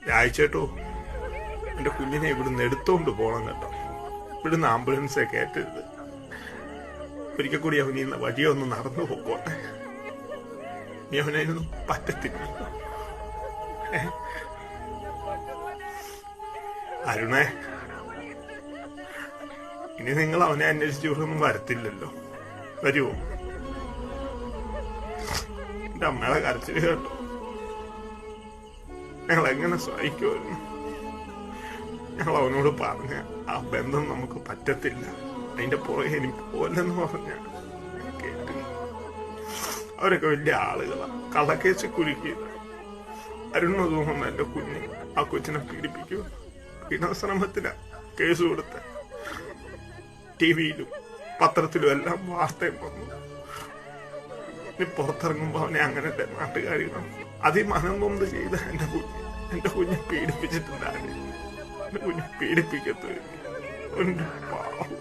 രാഴ്ചേട്ടോ എന്റെ കുഞ്ഞിനെ ഇവിടുന്ന് എടുത്തോണ്ട് പോകണം കേട്ടോ. ഇവിടുന്ന് ആംബുലൻസെ കയറ്റരുത്. ഒരിക്കൽ കൂടി അവനിന്ന് വഴിയൊന്ന് നടന്നു പോകോട്ടെ. നീ അവനൊന്നും പറ്റത്തില്ല. അരുണേ, ഇനി നിങ്ങൾ അവനെ അന്വേഷിച്ച് ഇവിടൊന്നും വരത്തില്ലല്ലോ. വരുവോ? എന്റെ അമ്മയുടെ കരച്ചിൽ കേട്ടോ. ഞങ്ങൾ എങ്ങനെ സഹിക്കുമായിരുന്നു. ഞങ്ങൾ അവനോട് പറഞ്ഞ ആ ബന്ധം നമുക്ക് പറ്റത്തില്ല, അതിന്റെ പുറകെ എനിക്ക് പോലെന്ന് പറഞ്ഞ കേട്ട്. അവരൊക്കെ വലിയ ആളുകളാണ്, കള്ളക്കേസ് കുരുക്കിയത്. അരുണ് തോന്നുന്നു എന്റെ കുഞ്ഞ് ആ കൊച്ചിനെ പീഡിപ്പിക്കുക. പീഡനശ്രമത്തില കേസ് കൊടുത്ത TV-യിലും പത്രത്തിലും എല്ലാം വാർത്തയും വന്നു. ഇനി പുറത്തിറങ്ങുമ്പോ അവനെ അങ്ങനെ നാട്ടുകാരികളും അതിമനം കൊണ്ട് ചെയ്ത എന്റെ കുഞ്ഞ് പീഡിപ്പിച്ചിട്ടുണ്ടാണ്. എന്റെ കുഞ്ഞ് പീഡിപ്പിക്കത്തില്ല. ഒരു പാവം